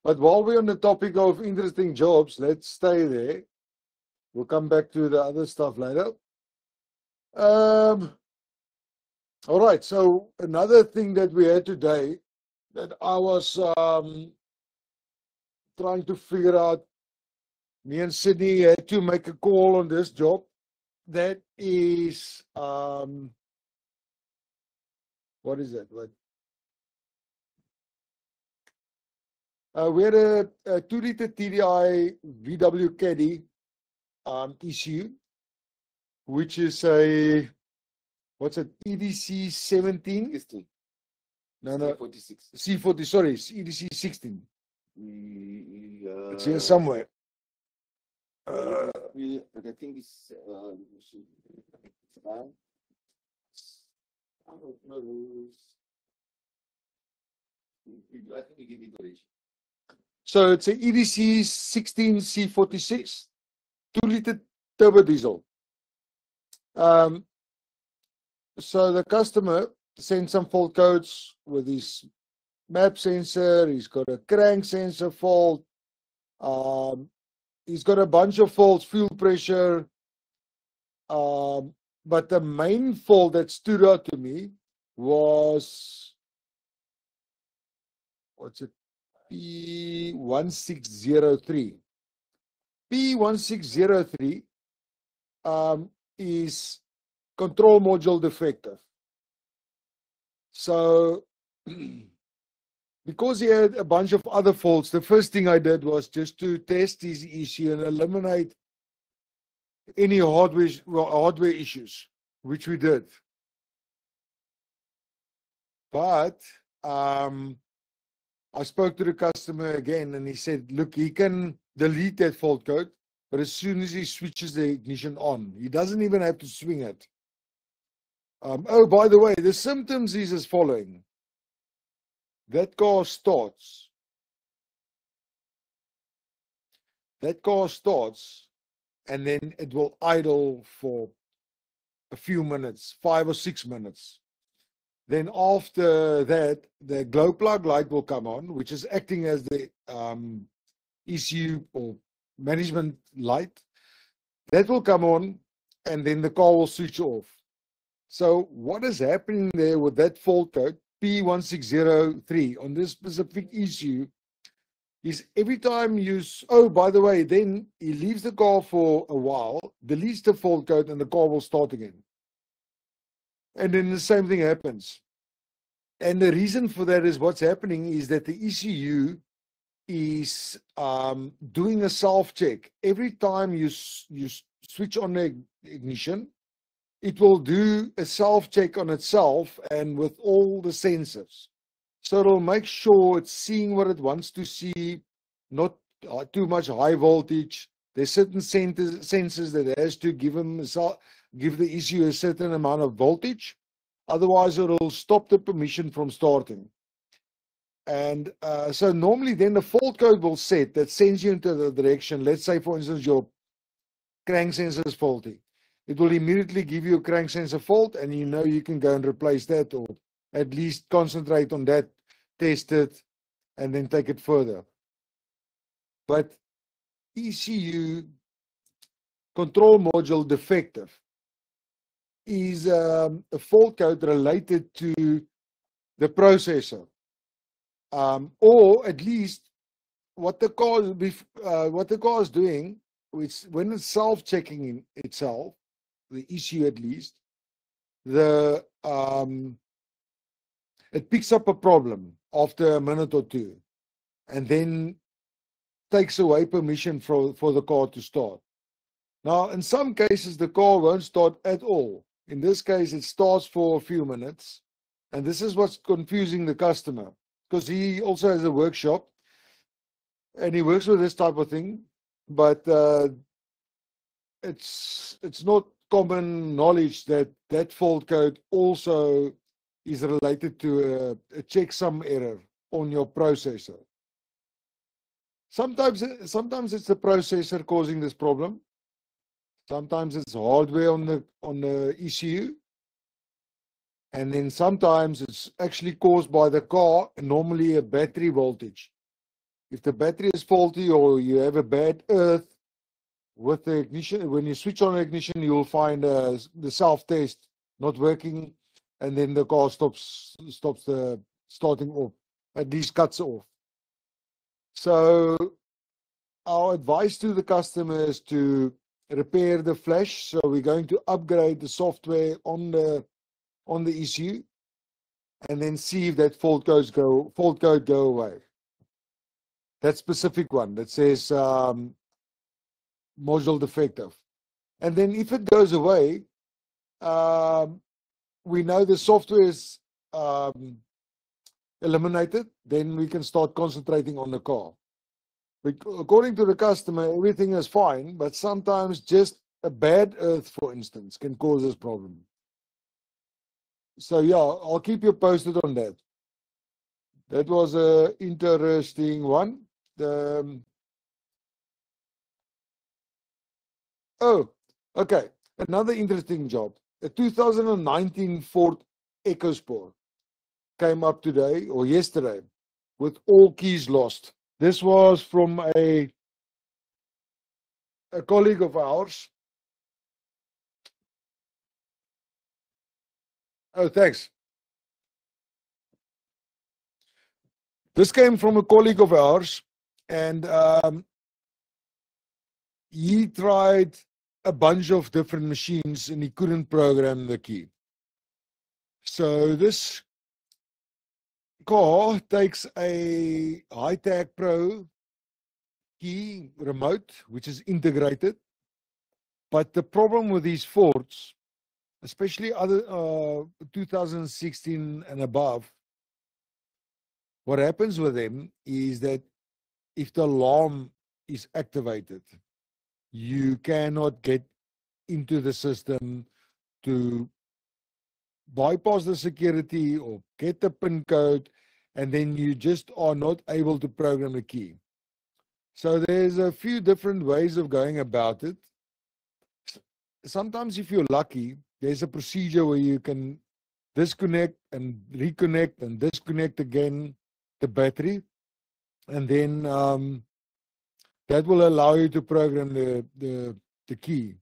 But while we're on the topic of interesting jobs, let's stay there. We'll come back to the other stuff later. All right, so another thing that we had today that I was trying to figure out, me and Sydney had to make a call on this job. That is, what is that? What? We had a 2-liter TDI VW Caddy issue, which is a, what's it, EDC 17? 16. No, no, C46. C40, sorry, it's EDC 16. It's here somewhere. I think it's I don't know. I think we give it already. So it's an EDC 16 C46, 2-liter turbo diesel. So the customer sent some fault codes with his map sensor. He's got a crank sensor fault. He's got a bunch of faults, fuel pressure. But the main fault that stood out to me was, what's it? P1603. P1603 is control module defective. So because he had a bunch of other faults, the first thing I did was just to test his issue and eliminate any hardware issues, which we did. But I spoke to the customer again and he said, look, he can delete that fault code, but as soon as he switches the ignition on, he doesn't even have to swing it. Oh, by the way, the symptoms is as following. That car starts. And then it will idle for a few minutes, 5 or 6 minutes. Then after that, the glow plug light will come on, which is acting as the ECU or management light. That will come on, and then the car will switch off. So what is happening there with that fault code, P1603, on this specific ECU, is every time you, oh, by the way, then he leaves the car for a while, deletes the fault code, and the car will start again. And then the same thing happens. And the reason for that is what's happening is that the ECU is doing a self-check. Every time you switch on the ignition, it will do a self-check on itself and with all the sensors. So it'll make sure it's seeing what it wants to see, not too much high voltage. There's certain sensors that it has to give the ECU a certain amount of voltage. Otherwise, it'll stop the permission from starting. And so normally then the fault code will set that sends you into the direction. Let's say, for instance, your crank sensor is faulty. It will immediately give you a crank sensor fault, and you know you can go and replace that, or at least concentrate on that, test it, and then take it further. But ECU control module defective is a fault code related to the processor, or at least what the car is doing, which when it's self-checking in itself, the ECU at least, it picks up a problem after a minute or two, and then takes away permission for the car to start. Now, in some cases, the car won't start at all. In this case, it starts for a few minutes, and this is what's confusing the customer, because he also has a workshop, and he works with this type of thing, but it's not common knowledge that that fault code also is related to a checksum error on your processor. Sometimes it's the processor causing this problem. Sometimes it's hardware on the ECU, and then sometimes it's actually caused by the car, normally a battery voltage. if the battery is faulty or you have a bad earth with the ignition, when you switch on the ignition, you'll find the self-test not working, and then the car stops the starting off, at least cuts off. So our advice to the customer is to repair the flash. So we're going to upgrade the software on the ECU, and then see if that fault code go away. That specific one that says module defective. And then if it goes away, we know the software is eliminated, then we can start concentrating on the car. According to the customer, everything is fine, but sometimes just a bad earth, for instance, can cause this problem. So yeah, I'll keep you posted on that. That was an interesting one. Oh, okay. Another interesting job. A 2019 Ford EcoSport came up today or yesterday with all keys lost. This was from a colleague of ours. Oh, thanks. This came from a colleague of ours, and he tried a bunch of different machines and he couldn't program the key. So this car takes a Hi-Tag Pro key remote, which is integrated. But the problem with these Fords, especially other 2016 and above, what happens with them is that if the alarm is activated, you cannot get into the system to bypass the security or get the PIN code, and then you just are not able to program the key. So there's a few different ways of going about it. Sometimes if you're lucky, there's a procedure where you can disconnect and reconnect and disconnect again the battery, and then that will allow you to program the key.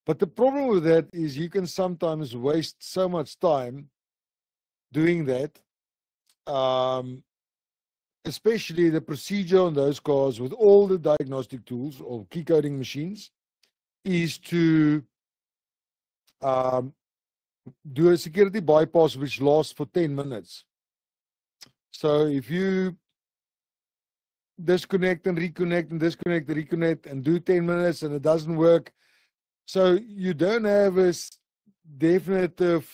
But the problem with that is you can sometimes waste so much time doing that, especially the procedure on those cars with all the diagnostic tools or key coding machines is to do a security bypass which lasts for 10 minutes. So if you disconnect and reconnect and disconnect and reconnect and do 10 minutes and it doesn't work, so you don't have a definitive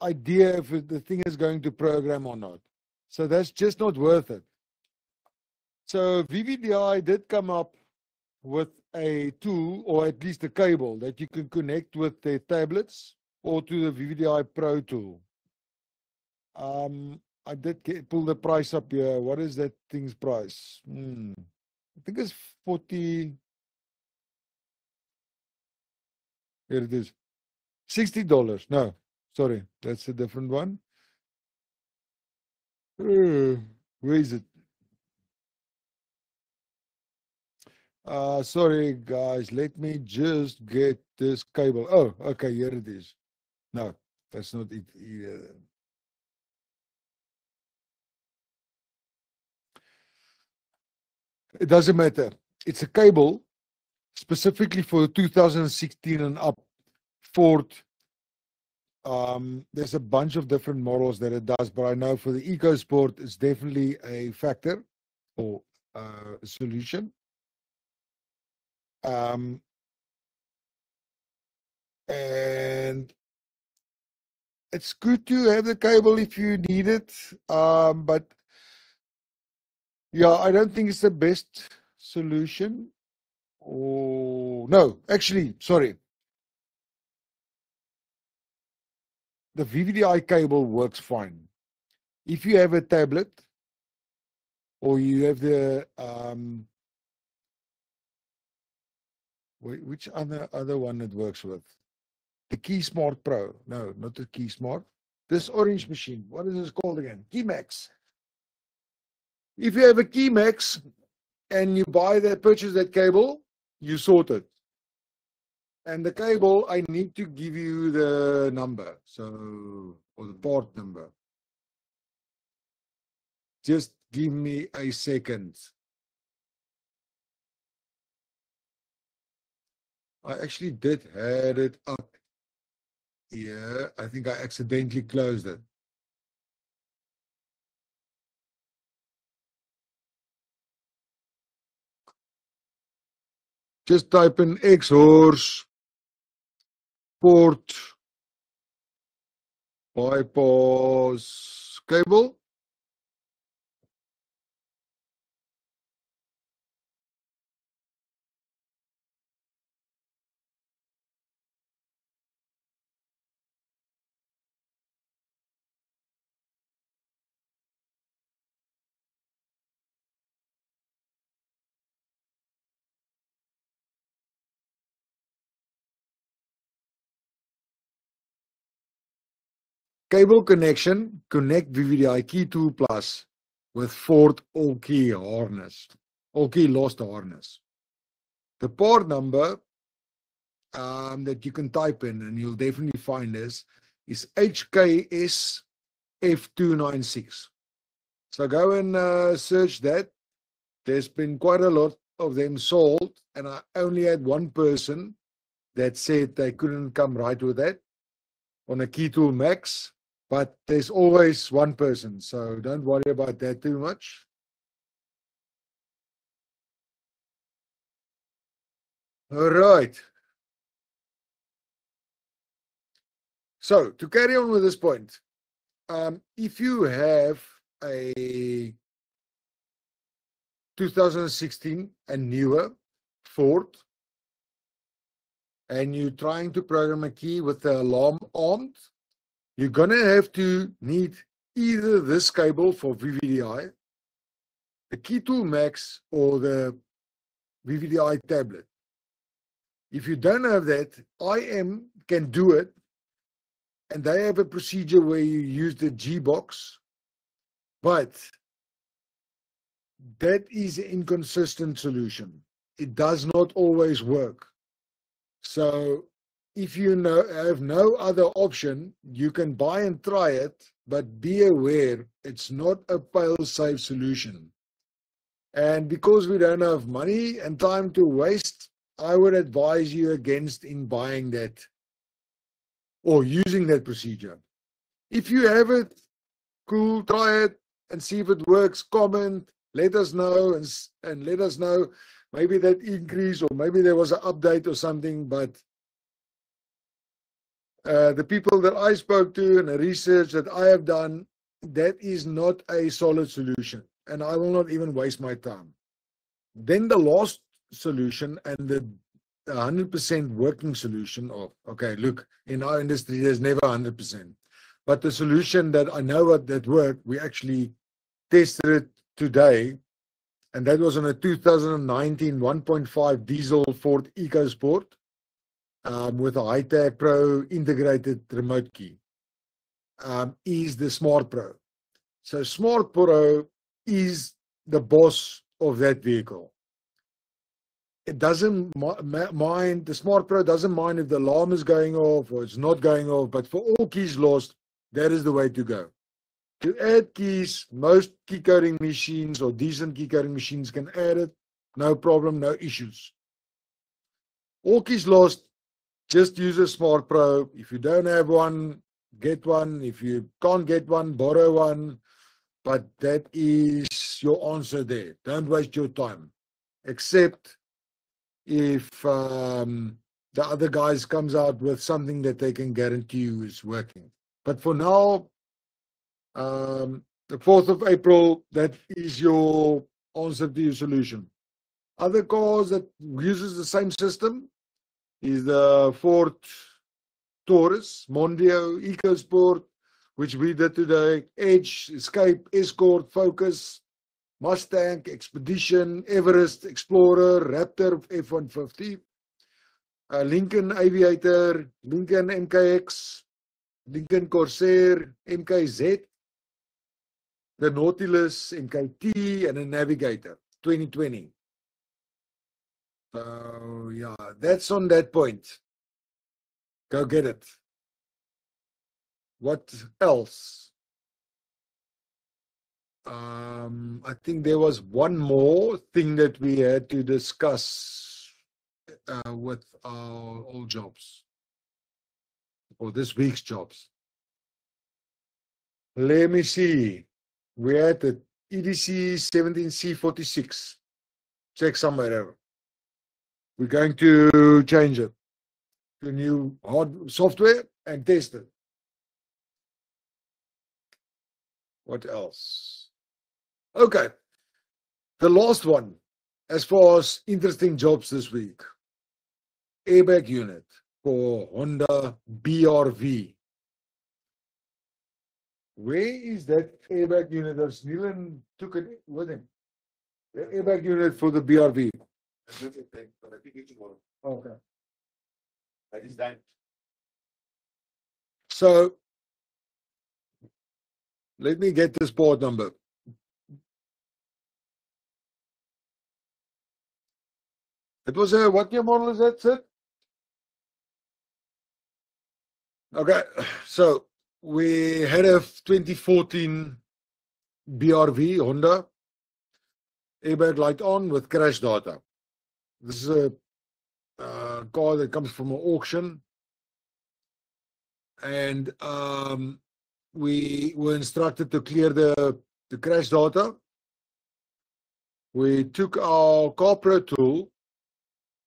idea if the thing is going to program or not. So that's just not worth it. So VVDI did come up with a tool, or at least a cable, that you can connect with the tablets or to the VVDI Pro tool. I did pull the price up here. What is that thing's price? I think it's 40. Here it is. $60. No, sorry, that's a different one. Where is it? Sorry, guys. Let me just get this cable. Oh, okay, here it is. No, that's not it either. It doesn't matter. It's a cable specifically for 2016 and up Ford. There's a bunch of different models that it does, but I know for the EcoSport, it's definitely a factor or a solution. And it's good to have the cable if you need it, but yeah, I don't think it's the best solution. Oh, no, actually, sorry. The VVDI cable works fine. If you have a tablet or you have the, which other one it works with? The KeySmart Pro. No, not the KeySmart. This orange machine. What is this called again? KeyMax. If you have a Keymax and you purchase that cable, you sort it. And the cable, I need to give you the number, or the port number. Just give me a second. I actually did had it up here. I think I accidentally closed it. Just type in X-Horse port bypass cable. Cable connection, connect VVDI key 2 plus with Ford all-key harness, all-key lost harness. The port number that you can type in, and you'll definitely find this, is HKS F296. So go and search that. There's been quite a lot of them sold, and I only had one person that said they couldn't come right with that on a Keytool Max. But there's always one person, so don't worry about that too much. All right. So to carry on with this point, if you have a 2016 and newer Ford, and you're trying to program a key with the alarm armed, you're going to have to need either this cable for VVDI, the Keytool Max, or the VVDI tablet. If you don't have that, IM can do it, and they have a procedure where you use the G-Box, but that is an inconsistent solution. It does not always work. So if you have no other option, you can buy and try it, but be aware it's not a fail-safe solution. And because we don't have money and time to waste, I would advise you against in buying that or using that procedure. If you have it, cool, try it and see if it works. Comment, let us know, and let us know maybe that increase, or maybe there was an update or something. But the people that I spoke to and the research that I have done, that is not a solid solution, and I will not even waste my time. Then the last solution, and the 100% working solution of, okay, look, in our industry, there's never 100%. But the solution that I know that worked, we actually tested it today, and that was on a 2019 1.5 diesel Ford EcoSport with a Hi-Tag Pro integrated remote key, is the Smart Pro. So Smart Pro is the boss of that vehicle. It doesn't mind, the Smart Pro doesn't mind if the alarm is going off or it's not going off, but for all keys lost, that is the way to go. To add keys, most key coding machines or decent key coding machines can add it, no problem, no issues. All keys lost, just use a Smart Pro. If you don't have one, get one. If you can't get one, borrow one. But that is your answer there. Don't waste your time, except if the other guys comes out with something that they can guarantee you is working. But for now, the 4th of April, that is your answer to your solution. Other cars that uses the same system is the Ford Taurus, Mondeo, EcoSport, which we did today, Edge, Escape, Escort, Focus, Mustang, Expedition, Everest, Explorer, Raptor F-150, Lincoln Aviator, Lincoln MKX, Lincoln Corsair, MKZ, the Nautilus NKT, and a Navigator 2020. So yeah, that's on that point. Go get it. What else? I think there was one more thing that we had to discuss with our old jobs, or this week's jobs. Let me see. We had the EDC 17C46. Check somewhere. We're going to change it to new hard software and test it. What else? Okay. The last one, as far as interesting jobs this week. Airbag unit for Honda BRV. Where is that airbag unit? As Neelan took it with him. The airbag unit for the BRV. Okay. That is done. So let me get this board number. It was a, what year model is that, sir? Okay, so we had a 2014 BRV Honda, airbag light on with crash data. This is a car that comes from an auction, and we were instructed to clear the crash data. We took our CarPro tool.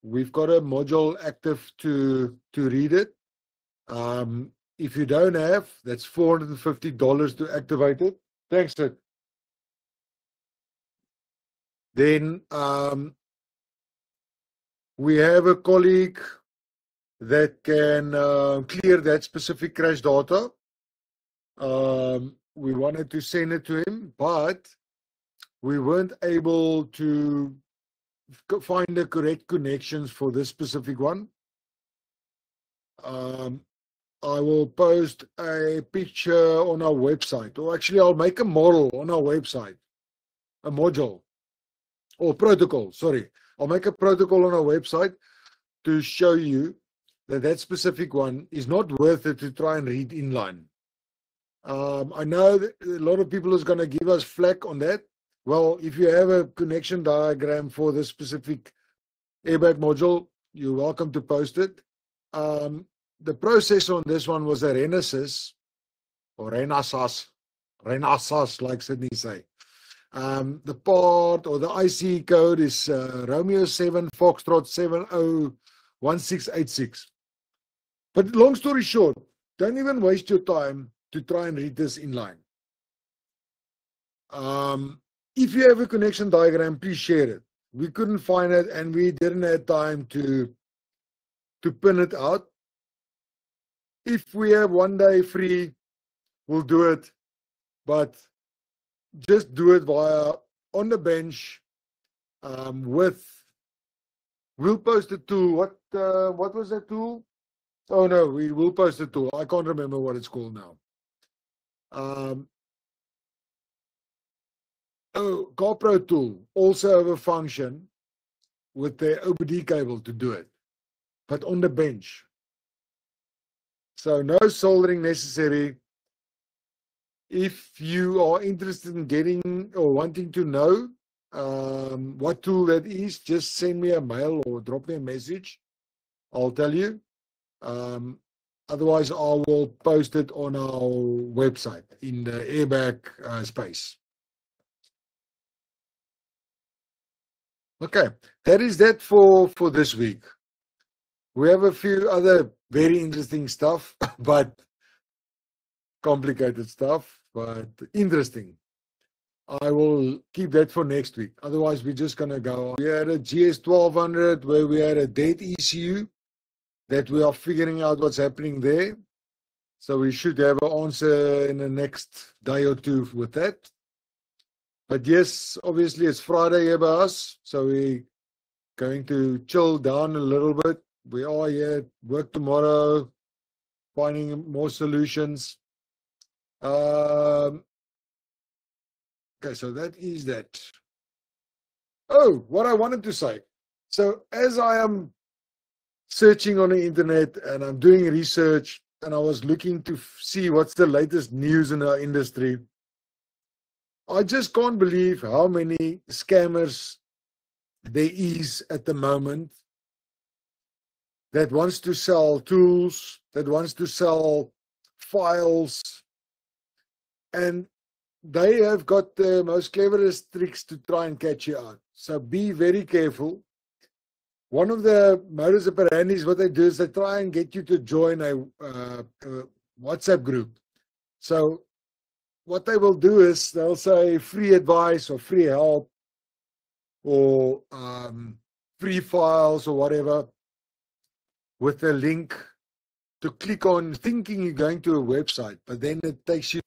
We've got a module active to read it. If you don't have, that's $450 to activate it. Thanks, Sid. Then we have a colleague that can clear that specific crash data. We wanted to send it to him, but we weren't able to find the correct connections for this specific one. I will post a picture on our website, or actually I'll make a model on our website, a module or protocol, sorry. I'll make a protocol on our website to show you that that specific one is not worth it to try and read inline. I know that a lot of people is going to give us flack on that. Well, if you have a connection diagram for this specific airbag module, you're welcome to post it. The process on this one was a Renesas, or Renesas, like Sydney say. The part or the IC code is Romeo 7 Foxtrot 701686. But long story short, don't even waste your time to try and read this inline. If you have a connection diagram, please share it. We couldn't find it, and we didn't have time to pin it out. If we have one day free, we'll do it, but just do it via on the bench we'll post the tool. What was that tool? Oh no, we will post the tool. I can't remember what it's called now. CarPro tool also have a function with the OBD cable to do it, but on the bench. So no soldering necessary. If you are interested in getting or wanting to know what tool that is, just send me a mail or drop me a message. I'll tell you. Otherwise, I will post it on our website in the airbag space. Okay, that is that for this week. We have a few other very interesting stuff, but complicated stuff, but interesting. I will keep that for next week. Otherwise, we're just going to go. We had a GS1200 where we had a dead ECU that we are figuring out what's happening there. So we should have an answer in the next day or two with that. But yes, obviously it's Friday here by us, so we're going to chill down a little bit. We are here, work tomorrow, finding more solutions. Okay, so that is that. Oh, what I wanted to say. So as I am searching on the internet and I'm doing research and I was looking to see what's the latest news in our industry, I just can't believe how many scammers there is at the moment that wants to sell tools, that wants to sell files, and they have got the most cleverest tricks to try and catch you out. So be very careful. One of the modus operandi, what they do is they try and get you to join a WhatsApp group. So what they will do is they'll say free advice or free help or free files or whatever with a link to click on, thinking you're going to a website, but then it takes you